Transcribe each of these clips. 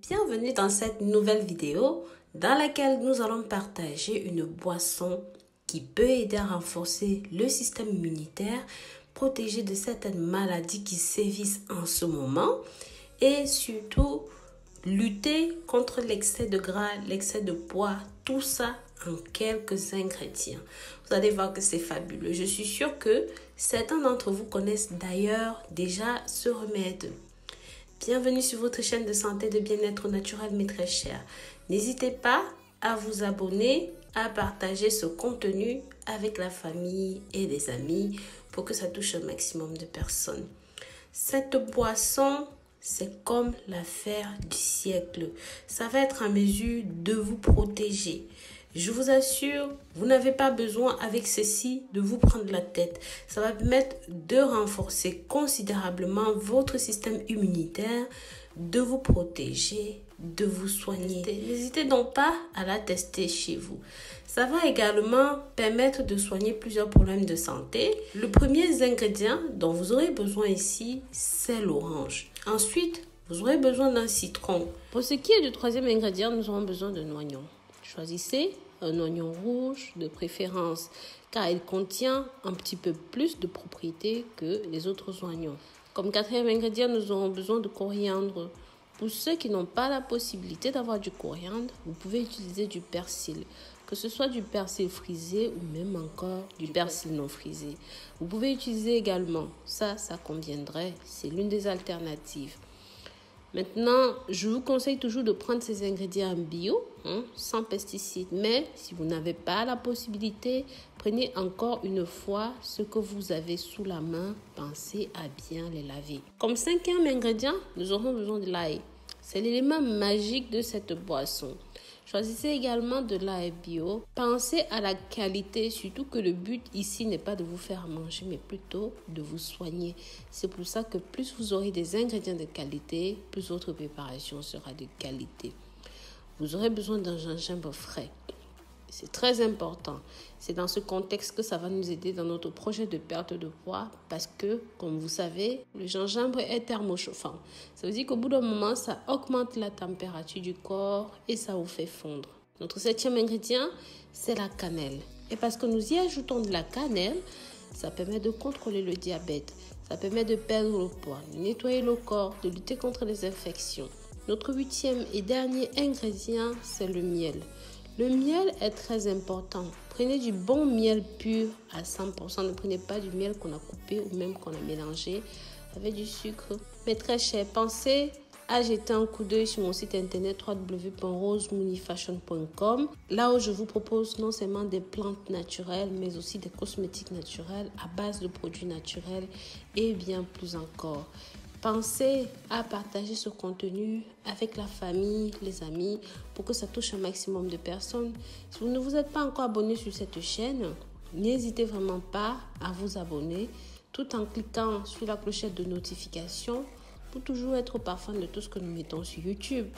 Bienvenue dans cette nouvelle vidéo dans laquelle nous allons partager une boisson qui peut aider à renforcer le système immunitaire, protéger de certaines maladies qui sévissent en ce moment et surtout lutter contre l'excès de gras, l'excès de poids, tout ça en quelques ingrédients. Vous allez voir que c'est fabuleux. Je suis sûre que certains d'entre vous connaissent d'ailleurs déjà ce remède. Bienvenue sur votre chaîne de santé et de bien-être naturel, mes très chers. N'hésitez pas à vous abonner, à partager ce contenu avec la famille et les amis pour que ça touche un maximum de personnes. Cette boisson, c'est comme l'affaire du siècle. Ça va être en mesure de vous protéger. Je vous assure, vous n'avez pas besoin avec ceci de vous prendre la tête. Ça va permettre de renforcer considérablement votre système immunitaire, de vous protéger, de vous soigner. N'hésitez donc pas à la tester chez vous. Ça va également permettre de soigner plusieurs problèmes de santé. Le premier ingrédient dont vous aurez besoin ici, c'est l'orange. Ensuite, vous aurez besoin d'un citron. Pour ce qui est du troisième ingrédient, nous aurons besoin d'un oignon. Choisissez un oignon rouge de préférence car il contient un petit peu plus de propriétés que les autres oignons. Comme quatrième ingrédient, nous aurons besoin de coriandre. Pour ceux qui n'ont pas la possibilité d'avoir du coriandre, vous pouvez utiliser du persil. Que ce soit du persil frisé ou même encore du persil non frisé. Vous pouvez utiliser également, ça conviendrait, c'est l'une des alternatives. Maintenant, je vous conseille toujours de prendre ces ingrédients bio, sans pesticides. Mais si vous n'avez pas la possibilité, prenez encore une fois ce que vous avez sous la main. Pensez à bien les laver. Comme cinquième ingrédient, nous aurons besoin de l'ail. C'est l'élément magique de cette boisson. Choisissez également de l'ail bio. Pensez à la qualité, surtout que le but ici n'est pas de vous faire manger, mais plutôt de vous soigner. C'est pour ça que plus vous aurez des ingrédients de qualité, plus votre préparation sera de qualité. Vous aurez besoin d'un gingembre frais. C'est très important. C'est dans ce contexte que ça va nous aider dans notre projet de perte de poids parce que, comme vous savez, le gingembre est thermochauffant. Ça veut dire qu'au bout d'un moment, ça augmente la température du corps et ça vous fait fondre. Notre septième ingrédient, c'est la cannelle. Et parce que nous y ajoutons de la cannelle, ça permet de contrôler le diabète, ça permet de perdre le poids, de nettoyer le corps, de lutter contre les infections. Notre huitième et dernier ingrédient, c'est le miel. Le miel est très important. Prenez du bon miel pur à 100%. Ne prenez pas du miel qu'on a coupé ou même qu'on a mélangé avec du sucre. Mais très cher, pensez à jeter un coup d'œil sur mon site internet www.rosemooneyfashion.com. Là où je vous propose non seulement des plantes naturelles, mais aussi des cosmétiques naturels à base de produits naturels et bien plus encore. Pensez à partager ce contenu avec la famille, les amis, pour que ça touche un maximum de personnes. Si vous ne vous êtes pas encore abonné sur cette chaîne, n'hésitez vraiment pas à vous abonner tout en cliquant sur la clochette de notification pour toujours être au parfum de tout ce que nous mettons sur YouTube.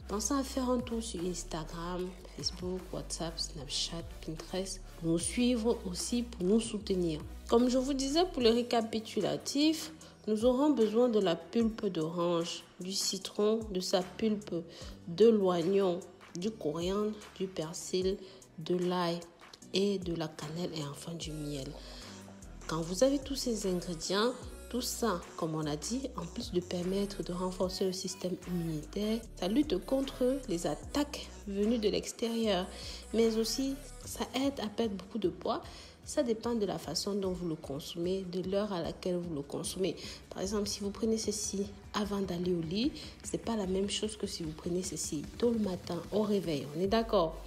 Pensez à faire un tour sur Instagram, Facebook, WhatsApp, Snapchat, Pinterest. Nous suivre aussi pour nous soutenir. Comme je vous disais pour le récapitulatif, nous aurons besoin de la pulpe d'orange, du citron, de sa pulpe, de l'oignon, du coriandre, du persil, de l'ail et de la cannelle et enfin du miel. Quand vous avez tous ces ingrédients, tout ça, comme on a dit, en plus de permettre de renforcer le système immunitaire, ça lutte contre les attaques venues de l'extérieur. Mais aussi, ça aide à perdre beaucoup de poids. Ça dépend de la façon dont vous le consommez, de l'heure à laquelle vous le consommez. Par exemple, si vous prenez ceci avant d'aller au lit, c'est pas la même chose que si vous prenez ceci tôt le matin au réveil. On est d'accord?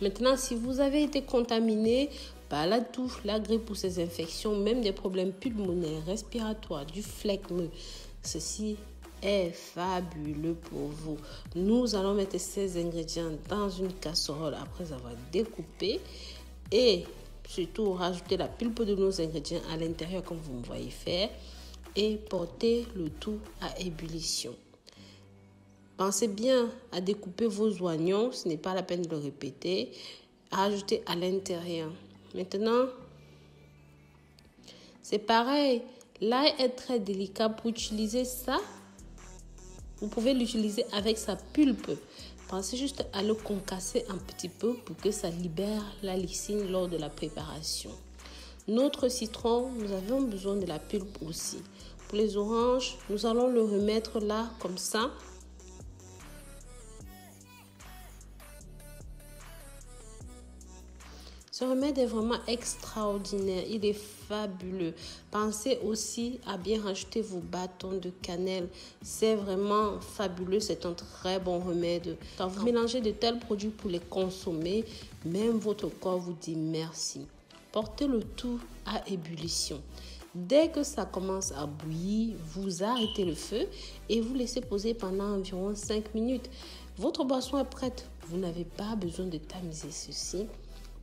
Maintenant, si vous avez été contaminé par la toux, la grippe ou ces infections, même des problèmes pulmonaires, respiratoires, du flegme, ceci est fabuleux pour vous. Nous allons mettre ces ingrédients dans une casserole après avoir découpé et surtout rajouter la pulpe de nos ingrédients à l'intérieur comme vous me voyez faire et porter le tout à ébullition. Pensez bien à découper vos oignons, ce n'est pas la peine de le répéter, à rajouter à l'intérieur. Maintenant, c'est pareil, l'ail est très délicat pour utiliser ça. Vous pouvez l'utiliser avec sa pulpe. Pensez juste à le concasser un petit peu pour que ça libère la lysine lors de la préparation. Notre citron, nous avons besoin de la pulpe aussi. Pour les oranges, nous allons le remettre là comme ça. Ce remède est vraiment extraordinaire, il est fabuleux. Pensez aussi à bien rajouter vos bâtons de cannelle. C'est vraiment fabuleux, c'est un très bon remède. Quand vous mélangez de tels produits pour les consommer, même votre corps vous dit merci. Portez le tout à ébullition. Dès que ça commence à bouillir, vous arrêtez le feu et vous laissez poser pendant environ 5 minutes. Votre boisson est prête. Vous n'avez pas besoin de tamiser ceci.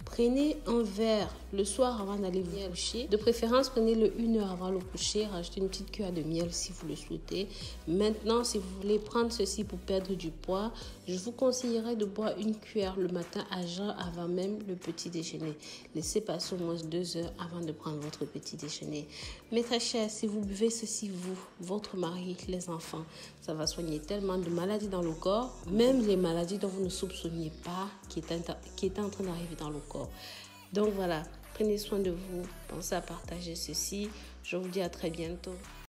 Prenez un verre le soir avant d'aller vous coucher. De préférence, prenez-le 1 heure avant le coucher. Rajoutez une petite cuillère de miel si vous le souhaitez. Maintenant, si vous voulez prendre ceci pour perdre du poids, je vous conseillerais de boire 1 cuillère le matin à jeun avant même le petit déjeuner. Laissez passer au moins 2 heures avant de prendre votre petit déjeuner. Mes très chers, si vous buvez ceci, vous, votre mari, les enfants, ça va soigner tellement de maladies dans le corps, même les maladies dont vous ne soupçonniez pas qui étaient en train d'arriver dans le corps. Donc voilà, prenez soin de vous, pensez à partager ceci. Je vous dis à très bientôt.